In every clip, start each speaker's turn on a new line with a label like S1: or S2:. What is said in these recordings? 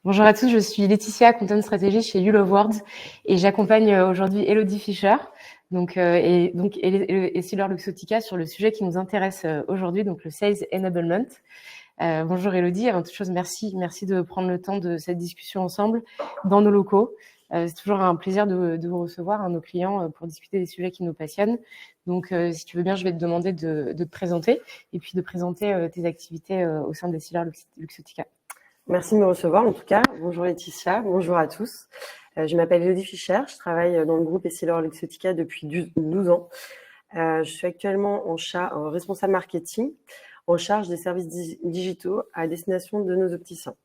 S1: Bonjour à tous, je suis Laetitia, Content Strategy chez You Love Words et j'accompagne aujourd'hui Elodie Fischer et Sylor Luxottica sur le sujet qui nous intéresse aujourd'hui, donc le Sales Enablement. Bonjour Elodie, avant toute chose, merci de prendre le temps de cette discussion ensemble dans nos locaux. C'est toujours un plaisir de vous recevoir, nos clients, pour discuter des sujets qui nous passionnent. Donc, si tu veux bien, je vais te demander de te présenter et puis de présenter tes activités au sein des Sylor Luxottica.
S2: Merci de me recevoir en tout cas. Bonjour Laetitia, bonjour à tous. Je m'appelle Elodie Fischer, je travaille dans le groupe Essilor Luxottica depuis 12 ans. Je suis actuellement en responsable marketing, en charge des services digitaux à destination de nos opticiens.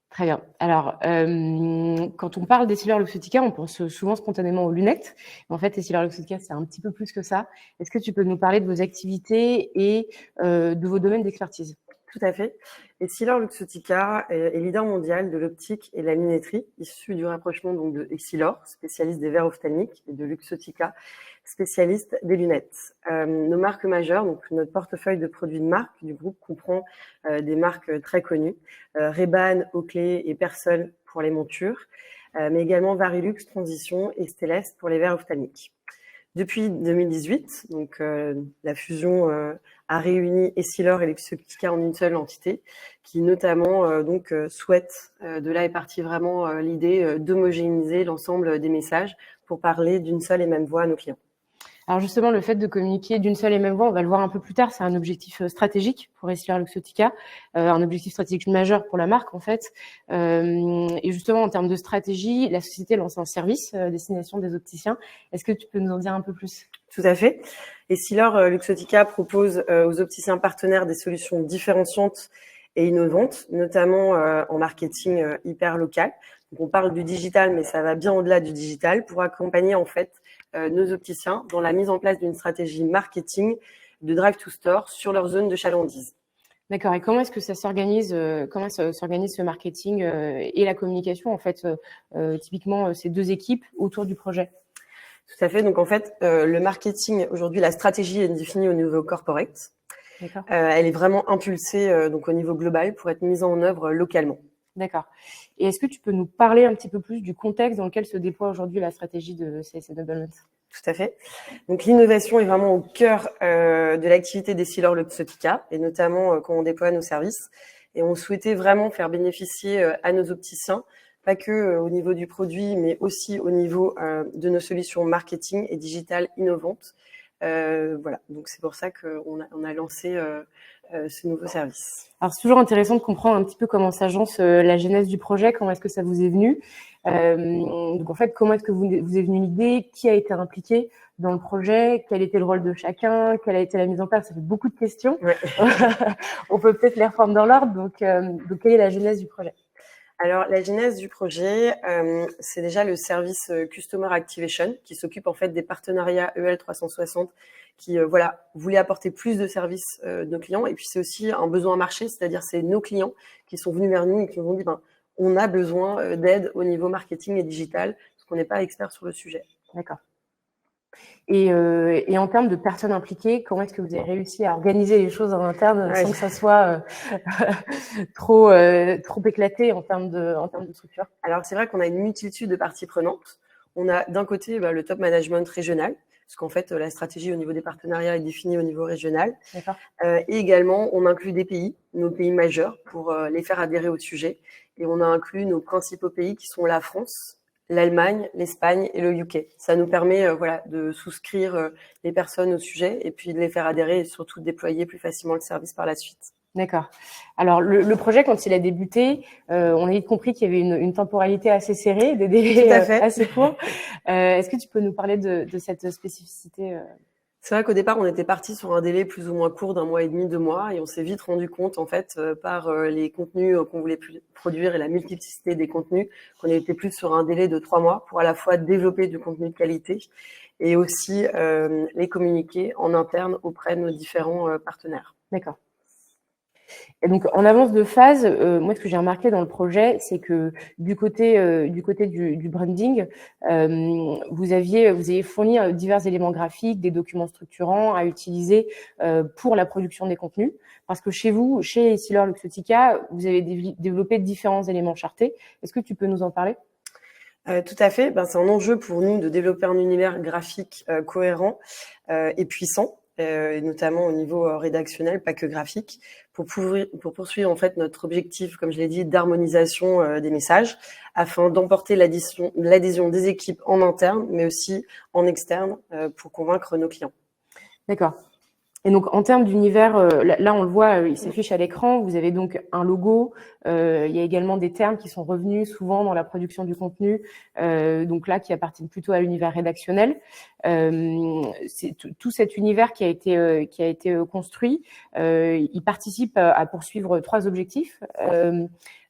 S1: Très bien. Alors, quand on parle d'Essilor Luxottica, on pense souvent spontanément aux lunettes. En fait, Essilor Luxottica, c'est un petit peu plus que ça. Est-ce que tu peux nous parler de vos activités et de vos domaines d'expertise ?
S2: Tout à fait. Essilor Luxottica est leader mondial de l'optique et de la lunetterie, issu du rapprochement donc de Essilor, spécialiste des verres ophtalmiques, et de Luxottica, spécialiste des lunettes. Nos marques majeures, donc notre portefeuille de produits de marque du groupe comprend des marques très connues, Ray-Ban, Oakley et Persol pour les montures, mais également Varilux, Transition et Stellest pour les verres ophtalmiques. Depuis 2018, donc la fusion a réuni Essilor et Luxottica en une seule entité, qui notamment souhaite, de là est partie vraiment l'idée d'homogénéiser l'ensemble des messages pour parler d'une seule et même voix à nos clients.
S1: Alors justement, le fait de communiquer d'une seule et même voix, on va le voir un peu plus tard, c'est un objectif stratégique pour Essilor Luxottica, un objectif stratégique majeur pour la marque en fait. Et justement, en termes de stratégie, la société lance un service à destination des opticiens. Est-ce que tu peux nous en dire un peu plus ?
S2: Tout à fait. Essilor Luxottica propose aux opticiens partenaires des solutions différenciantes et innovantes, notamment en marketing hyper local. Donc on parle du digital, mais ça va bien au-delà du digital pour accompagner en fait nos opticiens dans la mise en place d'une stratégie marketing de drive to store sur leur zone de chalandise.
S1: D'accord. Et comment est-ce que ça s'organise comment s'organise ce marketing et la communication en fait typiquement ces deux équipes autour du projet?
S2: Tout à fait. Donc en fait, le marketing aujourd'hui, la stratégie est définie au niveau corporate.
S1: D'accord.
S2: Elle est vraiment impulsée donc au niveau global pour être mise en œuvre localement.
S1: D'accord. Et est-ce que tu peux nous parler un petit peu plus du contexte dans lequel se déploie aujourd'hui la stratégie de Sales Enablement ?
S2: Tout à fait. Donc l'innovation est vraiment au cœur de l'activité d'Essilor Luxottica et notamment quand on déploie nos services. Et on souhaitait vraiment faire bénéficier à nos opticiens, pas que au niveau du produit, mais aussi au niveau de nos solutions marketing et digitales innovantes. Voilà, donc c'est pour ça qu'on a lancé ce nouveau service.
S1: Alors c'est toujours intéressant de comprendre un petit peu comment s'agence la genèse du projet, comment est-ce que ça vous est venu. Donc en fait, comment est-ce que vous est venue l'idée, qui a été impliqué dans le projet, quel était le rôle de chacun, quelle a été la mise en place, ça fait beaucoup de questions.
S2: Ouais.
S1: On peut peut-être les reprendre dans l'ordre. Donc quelle est la genèse du projet ?
S2: Alors, la genèse du projet, c'est déjà le service Customer Activation qui s'occupe en fait des partenariats EL 360 qui voulait apporter plus de services de nos clients. Et puis, c'est aussi un besoin marché, c'est-à-dire c'est nos clients qui sont venus vers nous et qui nous ont dit on a besoin d'aide au niveau marketing et digital parce qu'on n'est pas expert sur le sujet.
S1: D'accord. Et en termes de personnes impliquées, comment est-ce que vous avez réussi à organiser les choses en interne sans que ça soit trop éclaté en termes de structure ?
S2: Alors, c'est vrai qu'on a une multitude de parties prenantes. On a d'un côté le top management régional, parce qu'en fait, la stratégie au niveau des partenariats est définie au niveau régional.
S1: D'accord.
S2: Et également, on inclut des pays, nos pays majeurs, pour les faire adhérer au sujet. Et on a inclus nos principaux pays qui sont la France, l'Allemagne, l'Espagne et le UK. Ça nous permet de souscrire les personnes au sujet et puis de les faire adhérer et surtout de déployer plus facilement le service par la suite.
S1: D'accord. Alors le projet, quand il a débuté, on a vite compris qu'il y avait une temporalité assez serrée, des délais assez courts. Est-ce que tu peux nous parler de cette spécificité
S2: C'est vrai qu'au départ, on était parti sur un délai plus ou moins court d'1 mois et demi, 2 mois, et on s'est vite rendu compte, en fait, par les contenus qu'on voulait produire et la multiplicité des contenus, qu'on était plus sur un délai de 3 mois pour à la fois développer du contenu de qualité et aussi les communiquer en interne auprès de nos différents partenaires.
S1: D'accord. Et donc, en avance de phase, moi, ce que j'ai remarqué dans le projet, c'est que du côté du branding, vous aviez fourni divers éléments graphiques, des documents structurants à utiliser pour la production des contenus. Parce que chez vous, chez Essilor Luxottica, vous avez développé différents éléments chartés. Est-ce que tu peux nous en parler?
S2: Tout à fait. C'est un enjeu pour nous de développer un univers graphique cohérent et puissant, et notamment au niveau rédactionnel, pas que graphique, pour poursuivre en fait notre objectif, comme je l'ai dit, d'harmonisation des messages, afin d'emporter l'adhésion des équipes en interne, mais aussi en externe, pour convaincre nos clients.
S1: D'accord. Et donc, en termes d'univers, là, on le voit, il s'affiche à l'écran. Vous avez donc un logo. Il y a également des termes qui sont revenus souvent dans la production du contenu. Donc là, qui appartiennent plutôt à l'univers rédactionnel. C'est tout cet univers qui a été construit. Il participe à poursuivre 3 objectifs.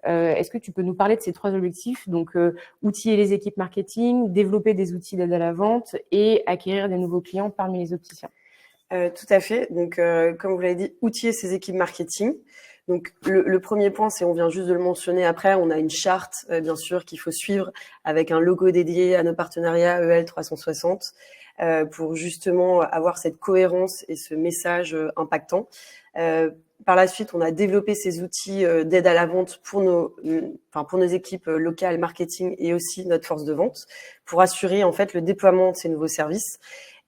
S1: Est-ce que tu peux nous parler de ces 3 objectifs? Donc, outiller les équipes marketing, développer des outils d'aide à la vente et acquérir des nouveaux clients parmi les opticiens.
S2: Tout à fait. Donc, comme vous l'avez dit, outiller ces équipes marketing. Donc, le premier point, c'est, on vient juste de le mentionner après, on a une charte, bien sûr, qu'il faut suivre avec un logo dédié à nos partenariats EL 360 pour justement avoir cette cohérence et ce message impactant. Par la suite, on a développé ces outils d'aide à la vente pour nos équipes locales marketing et aussi notre force de vente pour assurer en fait le déploiement de ces nouveaux services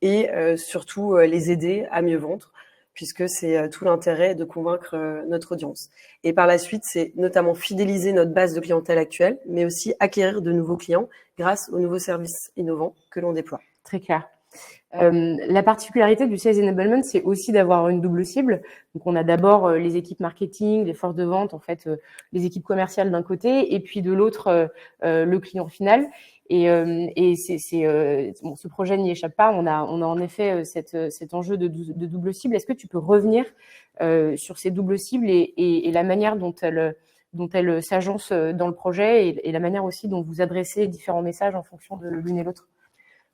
S2: et surtout les aider à mieux vendre, puisque c'est tout l'intérêt de convaincre notre audience. Et par la suite, c'est notamment fidéliser notre base de clientèle actuelle, mais aussi acquérir de nouveaux clients grâce aux nouveaux services innovants que l'on déploie.
S1: Très clair. La particularité du Sales Enablement, c'est aussi d'avoir une double cible. Donc, on a d'abord les équipes marketing, les forces de vente, en fait, les équipes commerciales d'un côté, et puis de l'autre, le client final. Et bon, ce projet n'y échappe pas. On a en effet cet enjeu de double cible. Est-ce que tu peux revenir sur ces doubles cibles et la manière dont elles s'agencent dans le projet et la manière aussi dont vous adressez différents messages en fonction de l'une et l'autre?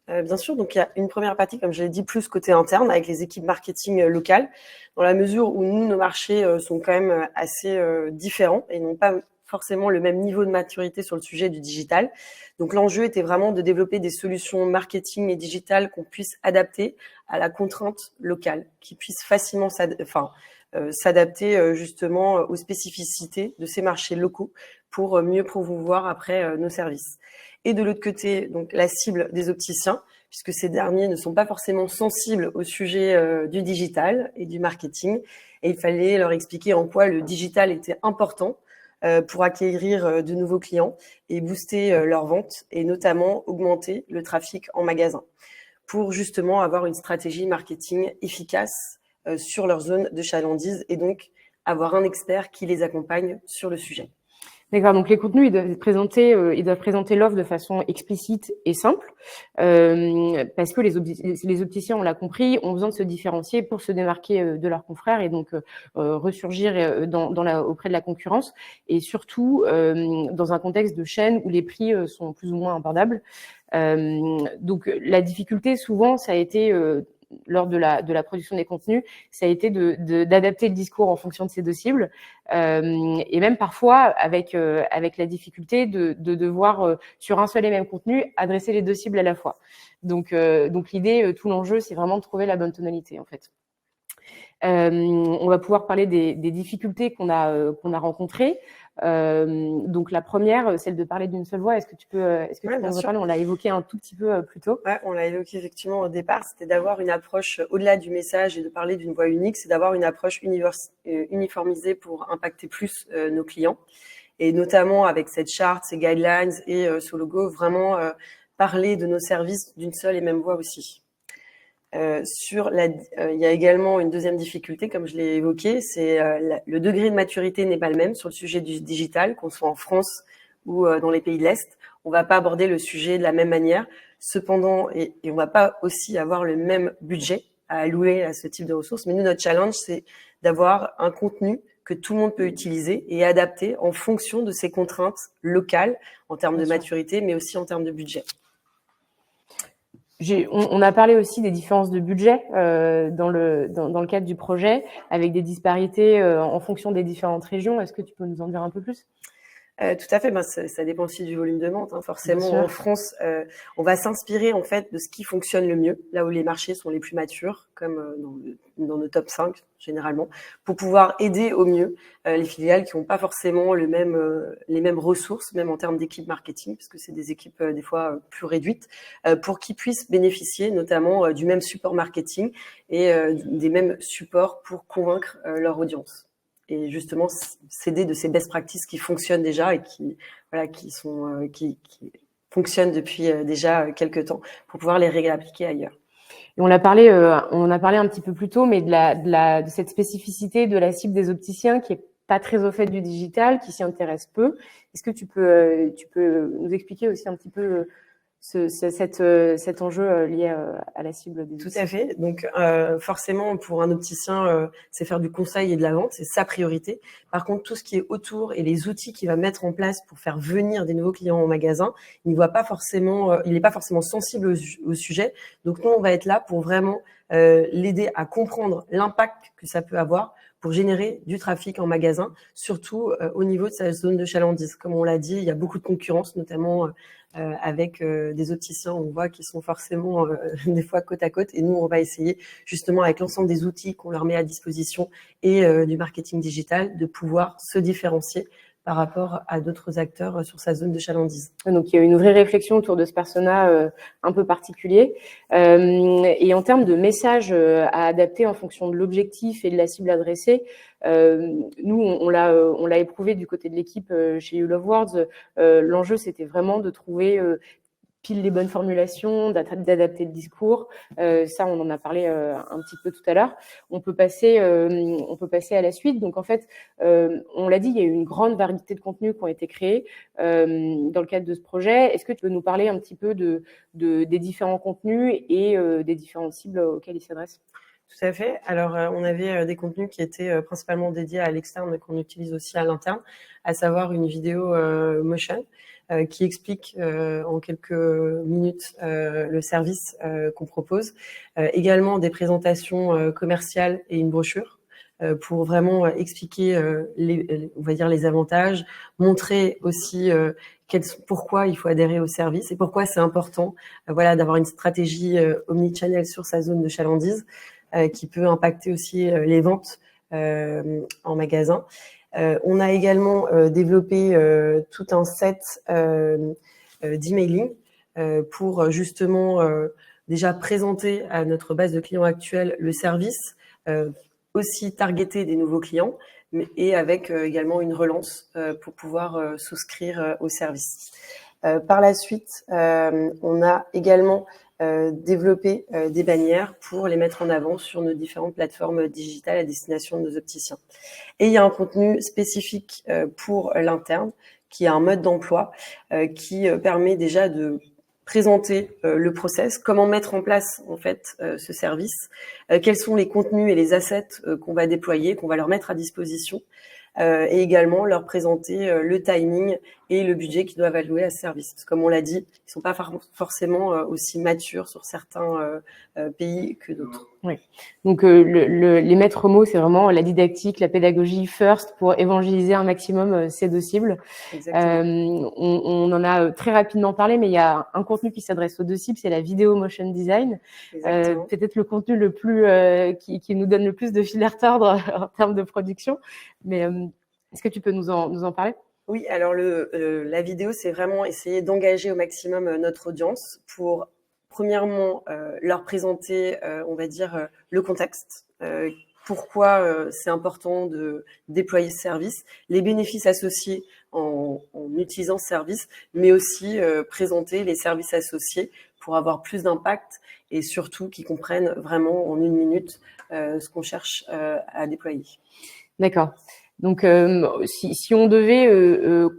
S2: Bien sûr, donc il y a une première partie, comme je l'ai dit, plus côté interne, avec les équipes marketing locales, dans la mesure où nous, nos marchés sont quand même assez différents et n'ont pas forcément le même niveau de maturité sur le sujet du digital. Donc l'enjeu était vraiment de développer des solutions marketing et digitales qu'on puisse adapter à la contrainte locale, qui puissent facilement s'adapter justement aux spécificités de ces marchés locaux pour mieux promouvoir après nos services. Et de l'autre côté, donc la cible des opticiens, puisque ces derniers ne sont pas forcément sensibles au sujet du digital et du marketing. Et il fallait leur expliquer en quoi le digital était important pour acquérir de nouveaux clients et booster leurs ventes et notamment augmenter le trafic en magasin pour justement avoir une stratégie marketing efficace sur leur zone de chalandise et donc avoir un expert qui les accompagne sur le sujet.
S1: D'accord, donc les contenus, ils doivent présenter l'offre de façon explicite et simple, parce que les opticiens, on l'a compris, ont besoin de se différencier pour se démarquer de leurs confrères et donc ressurgir auprès de la concurrence, et surtout dans un contexte de chaîne où les prix sont plus ou moins abordables. Donc la difficulté, souvent, ça a été lors de la production des contenus, ça a été d'adapter le discours en fonction de ces 2 cibles, et même parfois avec la difficulté de devoir sur un seul et même contenu adresser les 2 cibles à la fois. Donc l'idée, tout l'enjeu, c'est vraiment de trouver la bonne tonalité en fait. On va pouvoir parler des difficultés qu'on a rencontrées. Donc la première, celle de parler d'une seule voix. Est-ce que tu peux nous en parler? On l'a évoqué un tout petit peu plus tôt.
S2: Ouais, on l'a évoqué effectivement au départ. C'était d'avoir une approche au-delà du message et de parler d'une voix unique. C'est d'avoir une approche uniformisée pour impacter plus nos clients. Et notamment avec cette charte, ces guidelines et ce logo, vraiment parler de nos services d'une seule et même voix aussi. Il y a également une deuxième difficulté, comme je l'ai évoqué, c'est le degré de maturité n'est pas le même sur le sujet du digital, qu'on soit en France ou dans les pays de l'Est. On va pas aborder le sujet de la même manière. Cependant, et on va pas aussi avoir le même budget à allouer à ce type de ressources. Mais nous, notre challenge, c'est d'avoir un contenu que tout le monde peut utiliser et adapter en fonction de ses contraintes locales en termes de maturité, mais aussi en termes de budget.
S1: On a parlé aussi des différences de budget dans le cadre du projet, avec des disparités en fonction des différentes régions. Est-ce que tu peux nous en dire un peu plus?
S2: Tout à fait, ça dépend aussi du volume de vente, hein. Forcément, en France, on va s'inspirer en fait de ce qui fonctionne le mieux, là où les marchés sont les plus matures, comme dans nos top 5 généralement, pour pouvoir aider au mieux les filiales qui n'ont pas forcément les mêmes ressources, même en termes d'équipe marketing, parce que c'est des équipes des fois plus réduites, pour qu'ils puissent bénéficier notamment du même support marketing et des mêmes supports pour convaincre leur audience. Et justement s'aider de ces best practices qui fonctionnent déjà et qui fonctionnent depuis déjà quelques temps pour pouvoir les réappliquer ailleurs.
S1: Et on a parlé un petit peu plus tôt, mais de cette spécificité de la cible des opticiens qui est pas très au fait du digital, qui s'y intéresse peu. Est-ce que tu peux nous expliquer aussi un petit peu cet enjeu lié à la cible des
S2: opticiens? Tout à fait. Donc forcément, pour un opticien, c'est faire du conseil et de la vente, c'est sa priorité. Par contre, tout ce qui est autour et les outils qu'il va mettre en place pour faire venir des nouveaux clients au magasin, il n'est pas forcément sensible au sujet. Donc nous, on va être là pour vraiment l'aider à comprendre l'impact que ça peut avoir pour générer du trafic en magasin, surtout au niveau de sa zone de chalandise. Comme on l'a dit, il y a beaucoup de concurrence, notamment avec des opticiens, on voit qu'ils sont forcément des fois côte à côte. Et nous, on va essayer justement avec l'ensemble des outils qu'on leur met à disposition et du marketing digital de pouvoir se différencier par rapport à d'autres acteurs sur sa zone de chalandise.
S1: Donc, il y a une vraie réflexion autour de ce persona un peu particulier. Et en termes de messages à adapter en fonction de l'objectif et de la cible adressée, nous, on l'a éprouvé du côté de l'équipe chez You Love Words. L'enjeu, c'était vraiment de trouver pile les bonnes formulations, d'adapter le discours. Ça, on en a parlé un petit peu tout à l'heure. On peut passer à la suite. Donc, en fait, on l'a dit, il y a eu une grande variété de contenus qui ont été créés dans le cadre de ce projet. Est-ce que tu peux nous parler un petit peu des différents contenus et des différentes cibles auxquelles ils s'adressent?
S2: Tout à fait. Alors, on avait des contenus qui étaient principalement dédiés à l'externe, mais qu'on utilise aussi à l'interne, à savoir une vidéo motion qui explique en quelques minutes le service qu'on propose. Également des présentations commerciales et une brochure pour vraiment expliquer on va dire les avantages, montrer aussi pourquoi il faut adhérer au service et pourquoi c'est important d'avoir une stratégie omnichannel sur sa zone de chalandise. Qui peut impacter aussi les ventes en magasin. On a également développé tout un set d'emailing pour justement déjà présenter à notre base de clients actuelle le service, aussi targeter des nouveaux clients, et avec également une relance pour pouvoir souscrire au service. Par la suite, on a également développer des bannières pour les mettre en avant sur nos différentes plateformes digitales à destination de nos opticiens. Et il y a un contenu spécifique pour l'interne qui a un mode d'emploi qui permet déjà de présenter le process, comment mettre en place en fait ce service, quels sont les contenus et les assets qu'on va déployer, qu'on va leur mettre à disposition, et également leur présenter le timing et le budget qu'ils doivent allouer à ce service. Parce que comme on l'a dit, ils sont pas forcément aussi matures sur certains pays que d'autres.
S1: Oui. Donc les maîtres mots, c'est vraiment la didactique, la pédagogie first pour évangéliser un maximum ces deux cibles. On en a très rapidement parlé, mais il y a un contenu qui s'adresse aux deux cibles, c'est la vidéo motion design. Peut-être le contenu le plus qui nous donne le plus de fil à retordre en termes de production. Mais est-ce que tu peux nous en parler?
S2: Oui, alors la vidéo, c'est vraiment essayer d'engager au maximum notre audience pour premièrement leur présenter, on va dire, le contexte, pourquoi c'est important de déployer ce service, les bénéfices associés en utilisant ce service, mais aussi présenter les services associés pour avoir plus d'impact et surtout qu'ils comprennent vraiment en 1 minute ce qu'on cherche à déployer.
S1: D'accord. Donc, si on devait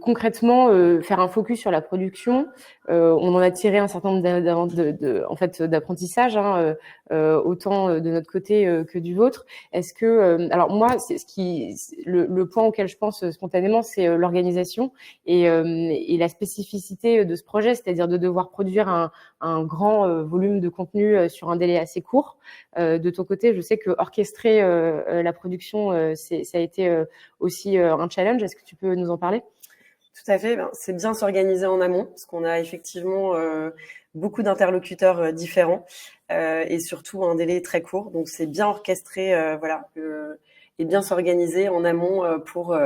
S1: concrètement faire un focus sur la production, on en a tiré un certain nombre en fait, d'apprentissage, hein, autant de notre côté que du vôtre. Est-ce que, alors moi, c'est le point auquel je pense spontanément, c'est l'organisation et la spécificité de ce projet, c'est-à-dire de devoir produire un grand volume de contenu sur un délai assez court. De ton côté, je sais que orchestrer la production, ça a été aussi un challenge. Est-ce que tu peux nous en parler?
S2: Tout à fait. Ben, c'est bien s'organiser en amont, parce qu'on a effectivement beaucoup d'interlocuteurs différents et surtout un délai très court. Donc, c'est bien orchestré, et bien s'organiser en amont pour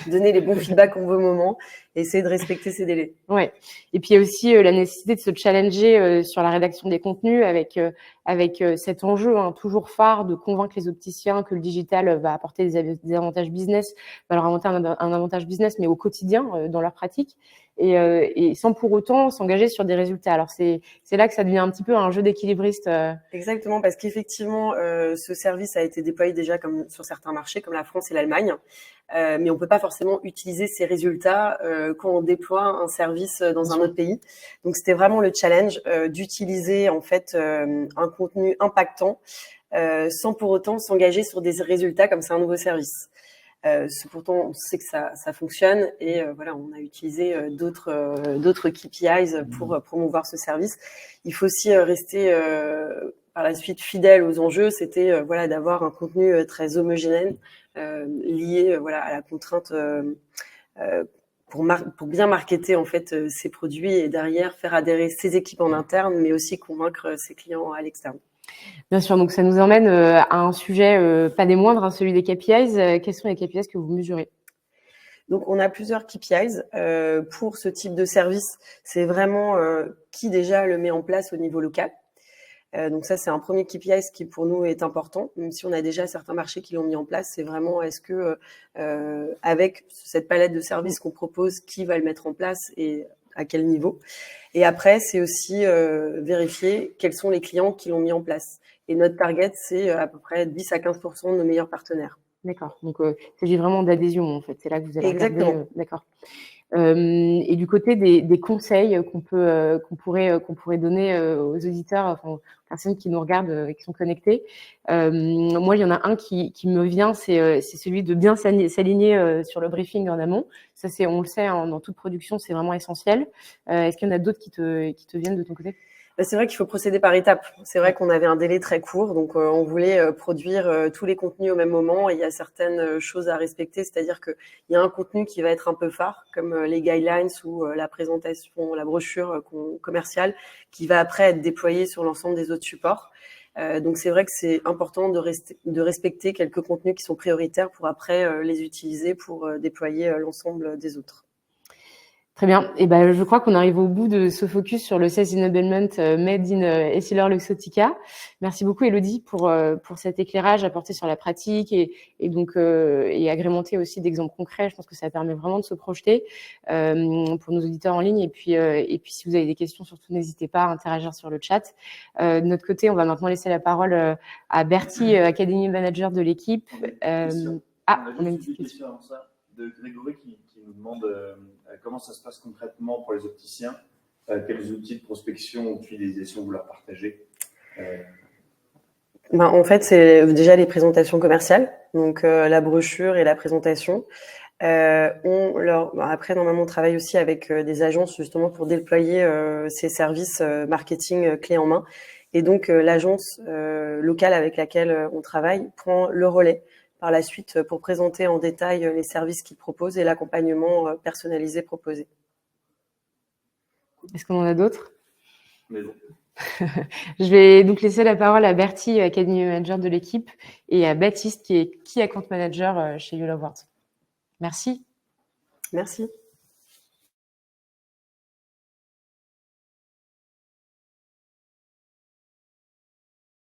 S2: donner les bons feedbacks au bon moment et essayer de respecter ces délais.
S1: Ouais. Et puis il y a aussi la nécessité de se challenger sur la rédaction des contenus avec cet enjeu toujours phare de convaincre les opticiens que le digital va apporter des avantages business, va leur inventer un avantage business, mais au quotidien dans leur pratique, et sans pour autant s'engager sur des résultats. Alors c'est là que ça devient un petit peu un jeu d'équilibriste.
S2: Exactement, parce qu'effectivement, ce service a été déployé déjà comme sur certains marchés, comme la France et l'Allemagne. Mais on peut pas forcément utiliser ces résultats quand on déploie un service dans un autre pays. Donc c'était vraiment le challenge d'utiliser en fait un contenu impactant sans pour autant s'engager sur des résultats comme c'est un nouveau service. Pourtant on sait que ça fonctionne et voilà, on a utilisé d'autres KPIs pour promouvoir ce service. Il faut aussi rester par la suite fidèle aux enjeux. C'était voilà, d'avoir un contenu très homogène lié voilà, à la contrainte pour bien marketer en fait ses produits et derrière faire adhérer ses équipes en interne, mais aussi convaincre ses clients à l'externe.
S1: Bien sûr, donc ça nous emmène à un sujet pas des moindres, celui des KPIs. Quels sont les KPIs que vous mesurez?
S2: Donc, on a plusieurs KPIs pour ce type de service. C'est vraiment qui déjà le met en place au niveau local. Donc ça, c'est un premier KPI qui pour nous est important, même si on a déjà certains marchés qui l'ont mis en place. C'est vraiment est-ce que avec cette palette de services qu'on propose, qui va le mettre en place et à quel niveau. Et après, c'est aussi vérifier quels sont les clients qui l'ont mis en place. Et notre target, c'est à peu près 10 à 15% de nos meilleurs partenaires.
S1: D'accord. Donc, il s'agit vraiment d'adhésion, en fait. C'est là que vous allez
S2: Exactement.
S1: regarder. D'accord. Et du côté des conseils qu'on pourrait donner aux auditeurs, enfin, aux personnes qui nous regardent et qui sont connectées, moi, il y en a un qui me vient, c'est celui de bien s'aligner sur le briefing en amont. Ça, on le sait, dans toute production, c'est vraiment essentiel. Est-ce qu'il y en a d'autres qui te viennent de ton côté?
S2: C'est vrai qu'il faut procéder par étapes. C'est vrai qu'on avait un délai très court, donc on voulait produire tous les contenus au même moment. Et il y a certaines choses à respecter, c'est-à-dire qu'il y a un contenu qui va être un peu phare, comme les guidelines ou la présentation, la brochure commerciale, qui va après être déployée sur l'ensemble des autres supports. Donc c'est vrai que c'est important de respecter quelques contenus qui sont prioritaires pour après les utiliser pour déployer l'ensemble des autres.
S1: Très bien. Et ben, je crois qu'on arrive au bout de ce focus sur le Sales Enablement Made in EssilorLuxottica. Merci beaucoup, Elodie, pour cet éclairage apporté sur la pratique et donc et agrémenté aussi d'exemples concrets. Je pense que ça permet vraiment de se projeter pour nos auditeurs en ligne. Et puis si vous avez des questions, surtout n'hésitez pas à interagir sur le chat. De notre côté, on va maintenant laisser la parole à Bertie, Academy Manager de l'équipe.
S3: On a une petite question avant ça de Grégory qui nous demande comment ça se passe concrètement pour les opticiens, quels outils de prospection ou de fidélisation vous leur partagez.
S2: En fait, c'est déjà les présentations commerciales, donc la brochure et la présentation. Après, normalement, on travaille aussi avec des agences justement pour déployer ces services marketing clés en main. Et donc, l'agence locale avec laquelle on travaille prend le relais par la suite pour présenter en détail les services qu'ils proposent et l'accompagnement personnalisé proposé.
S1: Est-ce qu'on en a d'autres?
S3: Mais bon.
S1: Je vais donc laisser la parole à Bertie, Academy Manager de l'équipe, et à Baptiste, qui est Key Account Manager chez You Love Words. Merci.
S2: Merci.